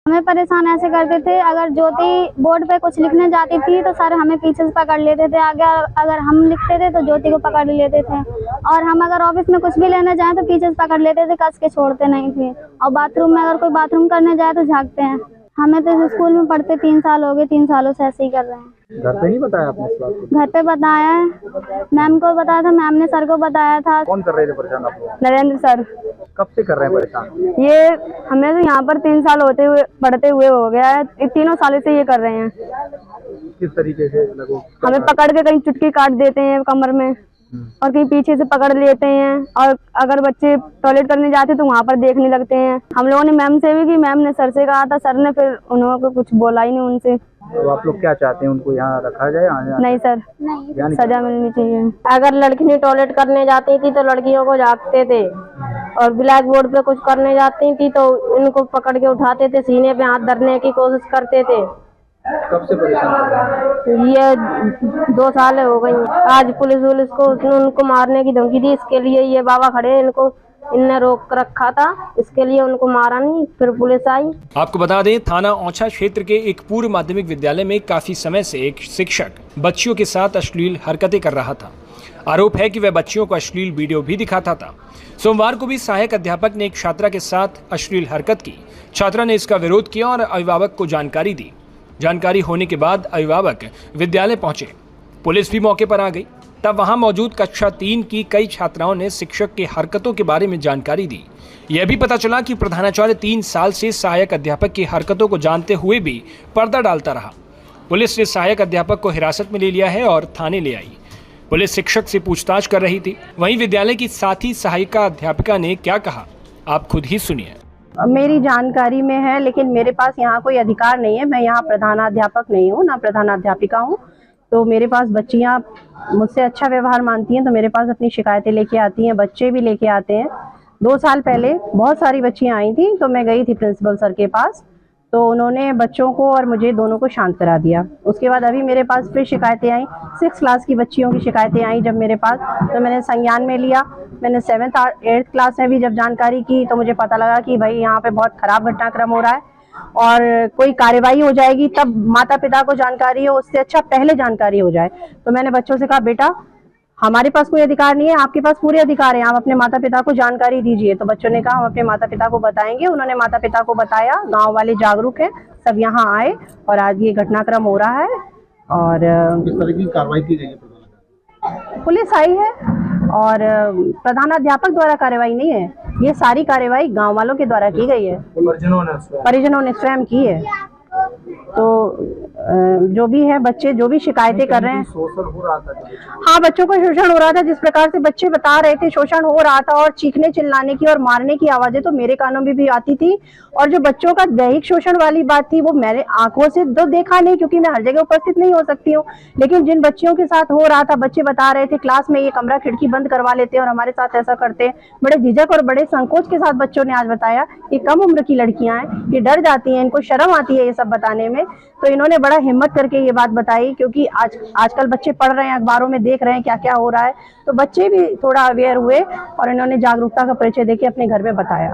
हमें परेशान ऐसे करते थे, अगर ज्योति बोर्ड पे कुछ लिखने जाती थी तो सर हमें पीछे से पकड़ लेते थे, आगे अगर हम लिखते थे तो ज्योति को पकड़ लेते थे, और हम अगर ऑफिस में कुछ भी लेने जाए तो पीछे से पकड़ लेते थे, कस के छोड़ते नहीं थे। और बाथरूम में अगर कोई बाथरूम करने जाए तो झाँकते हैं। हमें तो स्कूल में पढ़ते 3 साल हो गए, 3 सालों से ऐसे ही कर रहे हैं। घर पे नहीं बताया आपने इस बात को? घर पे बताया है, मैम को बताया था, मैम ने सर को बताया था। कौन कर रहे थे परेशान आपको? नरेंद्र सर। कब से कर रहे हैं परेशान? ये हमें तो यहाँ पर 3 साल होते हुए पढ़ते हुए हो गया है, 3 सालों से ये कर रहे हैं। किस तरीके से लगो? हमें पकड़ के कहीं चुटकी काट देते हैं कमर में, और कहीं पीछे से पकड़ लेते हैं, और अगर बच्चे टॉयलेट करने जाते तो वहाँ पर देखने लगते हैं। हम लोगों ने मैम से भी की, मैम ने सर से कहा था, सर ने फिर उन्होंने कुछ बोला ही नहीं उनसे। तो आप लोग क्या चाहते हैं, उनको यहाँ रखा जाए? नहीं सर, सजा मिलनी चाहिए। अगर लड़की टॉयलेट करने जाती थी तो लड़कियों को झाँकते थे, और ब्लैक बोर्ड पे कुछ करने जाती थी तो इनको पकड़ के उठाते थे, सीने पे हाथ धरने की कोशिश करते थे। कब से परेशान कर रहे हैं? ये 2 साल हो गई। आज पुलिस को उनको मारने की धमकी दी, इसके लिए ये बाबा खड़े हैं, इनने रोक रखा था, इसके लिए उनको मारा नहीं, फिर पुलिस आई। आपको बता दें, थाना औंछा क्षेत्र के एक पूर्व माध्यमिक विद्यालय में काफी समय से एक शिक्षक बच्चियों के साथ अश्लील हरकतें कर रहा था। आरोप है कि वह बच्चियों को अश्लील वीडियो भी दिखाता था। सोमवार को भी सहायक अध्यापक ने एक छात्रा के साथ अश्लील हरकत की। छात्रा ने इसका विरोध किया और अभिभावक को जानकारी दी। जानकारी होने के बाद अभिभावक विद्यालय पहुंचे, पुलिस भी मौके पर आ गई। तब वहां मौजूद कक्षा 3 की कई छात्राओं ने शिक्षक की हरकतों के बारे में जानकारी दी। यह भी पता चला कि प्रधानाचार्य 3 साल से सहायक अध्यापक की हरकतों को जानते हुए भी पर्दा डालता रहा। पुलिस ने सहायक अध्यापक को हिरासत में ले लिया है और थाने ले आई। पुलिस शिक्षक से पूछताछ कर रही थी। वहीं विद्यालय की साथी सहायिका अध्यापिका ने क्या कहा, आप खुद ही सुनिए। मेरी जानकारी में है, लेकिन मेरे पास यहाँ कोई अधिकार नहीं है। मैं यहाँ प्रधानाध्यापक नहीं हूँ, ना प्रधानाध्यापिका हूँ। तो मेरे पास बच्चियाँ मुझसे अच्छा व्यवहार मानती हैं तो मेरे पास अपनी शिकायतें लेके आती हैं, बच्चे भी लेके आते हैं। 2 साल पहले बहुत सारी बच्चियाँ आई थी तो मैं गई थी प्रिंसिपल सर के पास, तो उन्होंने बच्चों को और मुझे दोनों को शांत करा दिया। उसके बाद अभी मेरे पास फिर शिकायतें आई, 6 क्लास की बच्चियों की शिकायतें आई जब मेरे पास, तो मैंने संज्ञान में लिया। मैंने 7th और 8th क्लास में भी जब जानकारी की तो मुझे पता लगा कि भाई यहाँ पे बहुत खराब घटनाक्रम हो रहा है और कोई कार्यवाही हो जाएगी, तब माता पिता को जानकारी हो, उससे अच्छा पहले जानकारी हो जाए। तो मैंने बच्चों से कहा, बेटा हमारे पास कोई अधिकार नहीं है, आपके पास पूरे अधिकार है, आप अपने माता पिता को जानकारी दीजिए। तो बच्चों ने कहा हम अपने माता पिता को बताएंगे। उन्होंने माता पिता को बताया, गांव वाले जागरूक हैं, सब यहाँ आए और आज ये घटनाक्रम हो रहा है। और किस तरह की कार्रवाई की गई है? पुलिस आई है और प्रधानाध्यापक द्वारा कार्रवाई नहीं है, ये सारी कार्रवाई गांव वालों के द्वारा की गई है, परिजनों ने स्वयं की है। तो जो भी है, बच्चे जो भी शिकायतें कर रहे हैं, शोषण हो रहा था। हाँ, बच्चों को शोषण हो रहा था। जिस प्रकार से बच्चे बता रहे थे शोषण हो रहा था, और चीखने चिल्लाने की और मारने की आवाजें तो मेरे कानों में भी आती थी। और जो बच्चों का दैहिक शोषण वाली बात थी वो मैंने आंखों से तो देखा नहीं, क्योंकि मैं हर जगह उपस्थित नहीं हो सकती हूँ, लेकिन जिन बच्चियों के साथ हो रहा था, बच्चे बता रहे थे क्लास में ये कमरा खिड़की बंद करवा लेते हैं और हमारे साथ ऐसा करते हैं। बड़े झिझक और बड़े संकोच के साथ बच्चों ने आज बताया, ये कम उम्र की लड़कियां हैं, ये डर जाती हैं, इनको शर्म आती है ये सब बताने में। तो इन्होंने बड़ा हिम्मत करके ये बात बताई, क्योंकि आजकल बच्चे पढ़ रहे हैं, अखबारों में देख रहे हैं क्या क्या हो रहा है, तो बच्चे भी थोड़ा अवेयर हुए और इन्होंने जागरूकता का परिचय देके अपने घर में बताया।